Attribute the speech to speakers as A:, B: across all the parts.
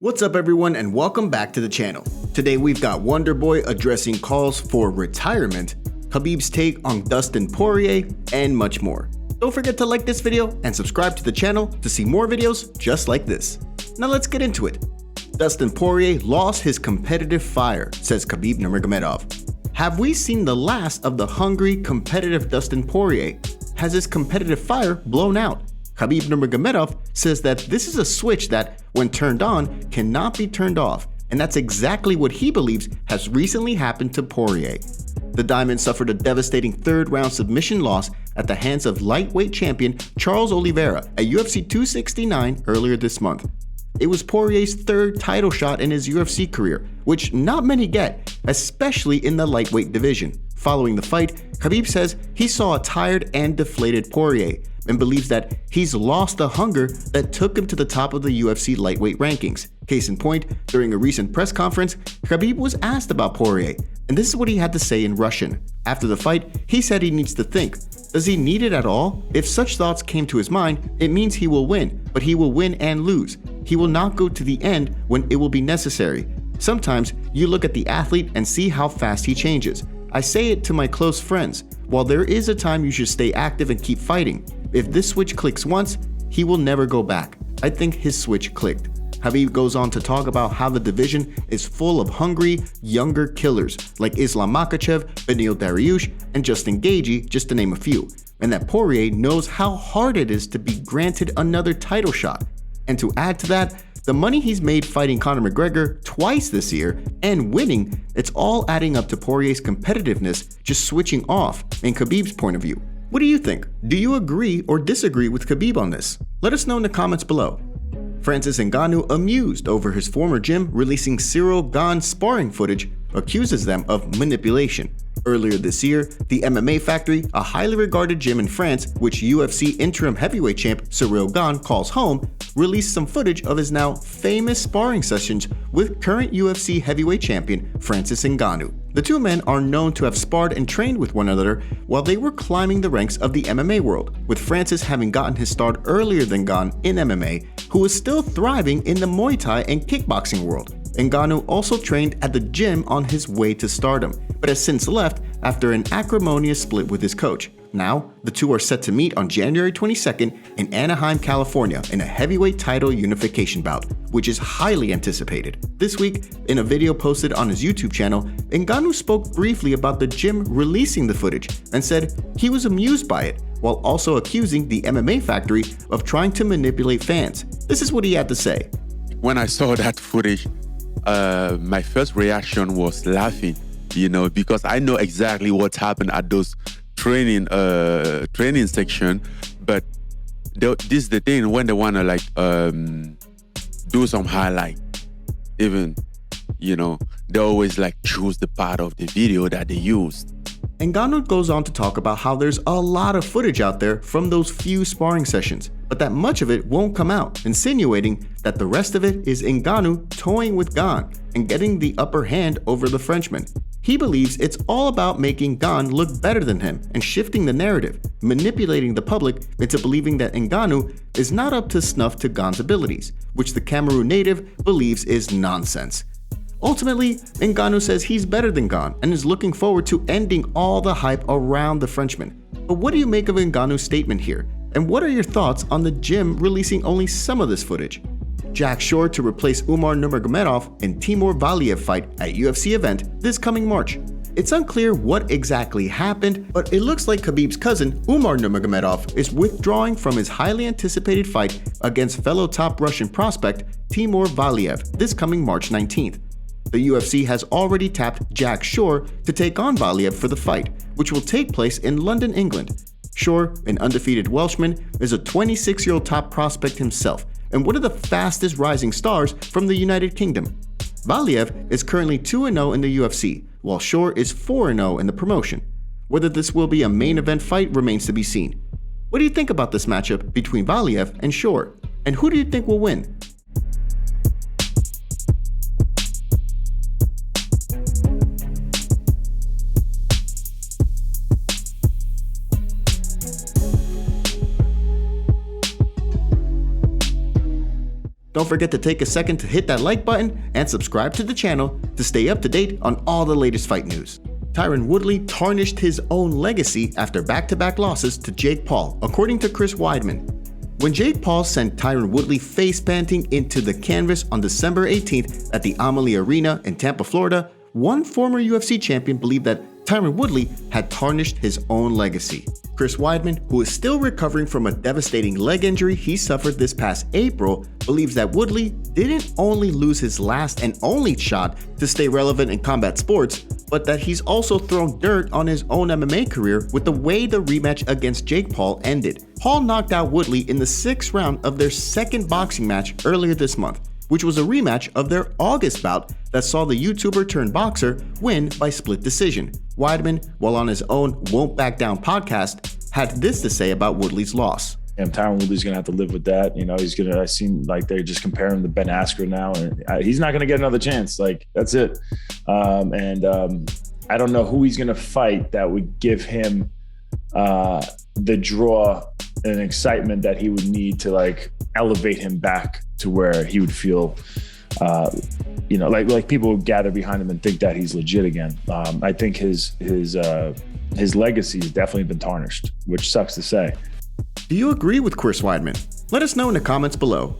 A: What's up everyone and welcome back to the channel. Today we've got Wonder Boy addressing calls for retirement, Khabib's take on Dustin Poirier, and much more. Don't forget to like this video and subscribe to the channel to see more videos just like this. Now let's get into it. Dustin Poirier lost his competitive fire, says Khabib Nurmagomedov. Have we seen the last of the hungry, competitive Dustin Poirier? Has his competitive fire blown out? Khabib Nurmagomedov says that this is a switch that, when turned on, cannot be turned off, and that's exactly what he believes has recently happened to Poirier. The Diamond suffered a devastating third-round submission loss at the hands of lightweight champion Charles Oliveira at UFC 269 earlier this month. It was Poirier's third title shot in his UFC career, which not many get, especially in the lightweight division. Following the fight, Khabib says he saw a tired and deflated Poirier, and believes that he's lost the hunger that took him to the top of the UFC lightweight rankings. Case in point, during a recent press conference, Khabib was asked about Poirier, and this is what he had to say in Russian. After the fight, he said he needs to think. Does he need it at all? If such thoughts came to his mind, it means he will win, but he will win and lose. He will not go to the end when it will be necessary. Sometimes you look at the athlete and see how fast he changes. I say it to my close friends. While there is a time you should stay active and keep fighting, if this switch clicks once, he will never go back. I think his switch clicked. Khabib goes on to talk about how the division is full of hungry, younger killers like Islam Makhachev, Beneil Dariush, and Justin Gaethje, just to name a few, and that Poirier knows how hard it is to be granted another title shot. And to add to that, the money he's made fighting Conor McGregor twice this year and winning, it's all adding up to Poirier's competitiveness just switching off in Khabib's point of view. What do you think? Do you agree or disagree with Khabib on this? Let us know in the comments below. Francis Ngannou, amused over his former gym releasing Cyril Gane sparring footage, accuses them of manipulation. Earlier this year, the MMA Factory, a highly regarded gym in France, which UFC interim heavyweight champ Cyril Gane calls home, released some footage of his now famous sparring sessions with current UFC heavyweight champion Francis Ngannou. The two men are known to have sparred and trained with one another while they were climbing the ranks of the MMA world, with Francis having gotten his start earlier than Gane in MMA, who is still thriving in the Muay Thai and kickboxing world. Ngannou also trained at the gym on his way to stardom, but has since left after an acrimonious split with his coach. Now, the two are set to meet on January 22nd in Anaheim, California in a heavyweight title unification bout, which is highly anticipated. This week, in a video posted on his YouTube channel, Ngannou spoke briefly about the gym releasing the footage and said he was amused by it, while also accusing the MMA Factory of trying to manipulate fans. This is what he had to say.
B: When I saw that footage, my first reaction was laughing, because I know exactly what's happened at those training section. But this is the thing, when they want to do some highlight, even, they always choose the part of the video that they used.
A: Ngannou goes on to talk about how there's a lot of footage out there from those few sparring sessions, but that much of it won't come out, insinuating that the rest of it is Ngannou toying with Gane and getting the upper hand over the Frenchman. He believes it's all about making Gane look better than him and shifting the narrative, manipulating the public into believing that Ngannou is not up to snuff to Gane's abilities, which the Cameroon native believes is nonsense. Ultimately, Ngannou says he's better than Gane and is looking forward to ending all the hype around the Frenchman. But what do you make of Ngannou's statement here? And what are your thoughts on the gym releasing only some of this footage? Jacksure to replace Umar Nurmagomedov in Timor Valiev fight at UFC event this coming March. It's unclear what exactly happened, but it looks like Khabib's cousin Umar Nurmagomedov is withdrawing from his highly anticipated fight against fellow top Russian prospect Timur Valiev this coming March 19th. The UFC has already tapped Jacksure to take on Valiev for the fight, which will take place in London, England. Shore, an undefeated Welshman, is a 26-year-old top prospect himself and one of the fastest rising stars from the United Kingdom. Valiev is currently 2-0 in the UFC, while Shore is 4-0 in the promotion. Whether this will be a main event fight remains to be seen. What do you think about this matchup between Valiev and Shore? And who do you think will win? Don't forget to take a second to hit that like button and subscribe to the channel to stay up to date on all the latest fight news. Tyron Woodley tarnished his own legacy after back-to-back losses to Jake Paul, according to Chris Weidman. When Jake Paul sent Tyron Woodley face-planting into the canvas on December 18th at the Amalie Arena in Tampa, Florida, one former UFC champion believed that Tyron Woodley had tarnished his own legacy. Chris Weidman, who is still recovering from a devastating leg injury he suffered this past April, believes that Woodley didn't only lose his last and only shot to stay relevant in combat sports, but that he's also thrown dirt on his own MMA career with the way the rematch against Jake Paul ended. Paul knocked out Woodley in the 6th round of their second boxing match earlier this month, which was a rematch of their August bout that saw the YouTuber turned boxer win by split decision. Weidman, while on his own Won't Back Down podcast, had this to say about Woodley's loss.
C: And Tyron Woodley's gonna have to live with that. You know, I seem like they're just comparing him to Ben Askren now, and he's not gonna get another chance. Like, that's it. I don't know who he's gonna fight that would give him the draw and excitement that he would need to like elevate him back to where he would feel, like people would gather behind him and think that he's legit again. I think his legacy has definitely been tarnished, which sucks to say.
A: Do you agree with Chris Weidman? Let us know in the comments below.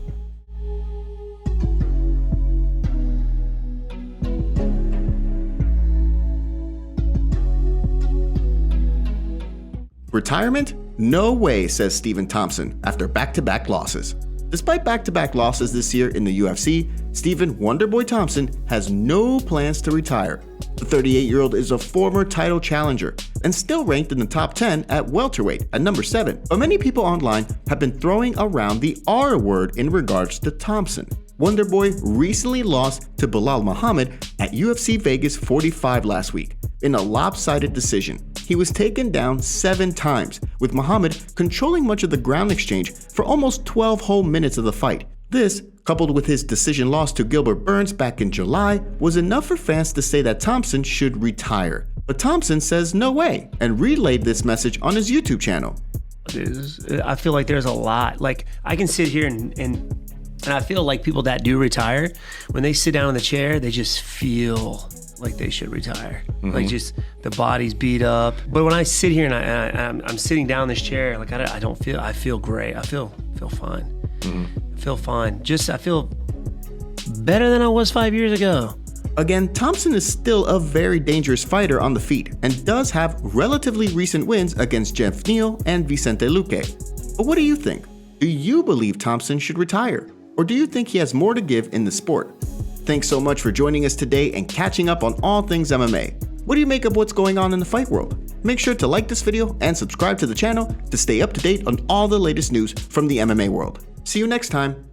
A: Retirement? No way, says Stephen Thompson after back-to-back losses. Despite back-to-back losses this year in the UFC, Stephen Wonderboy Thompson has no plans to retire. The 38-year-old is a former title challenger and still ranked in the top 10 at welterweight at number 7. But many people online have been throwing around the R word in regards to Thompson. Wonderboy recently lost to Belal Muhammad at UFC Vegas 45 last week in a lopsided decision. He was taken down 7 times, with Muhammad controlling much of the ground exchange for almost 12 whole minutes of the fight. This, coupled with his decision loss to Gilbert Burns back in July, was enough for fans to say that Thompson should retire. But Thompson says no way and relayed this message on his YouTube channel.
D: I feel like there's a lot. Like, I can sit here and I feel like people that do retire, when they sit down in the chair, they just feel like they should retire. Like, just the body's beat up. But when I sit here and I'm sitting down in this chair, like I feel great. I feel fine. I feel fine. I feel better than I was 5 years ago.
A: Again, Thompson is still a very dangerous fighter on the feet and does have relatively recent wins against Jeff Neal and Vicente Luque. But what do you think? Do you believe Thompson should retire? Or do you think he has more to give in the sport? Thanks so much for joining us today and catching up on all things MMA. What do you make of what's going on in the fight world? Make sure to like this video and subscribe to the channel to stay up to date on all the latest news from the MMA world. See you next time.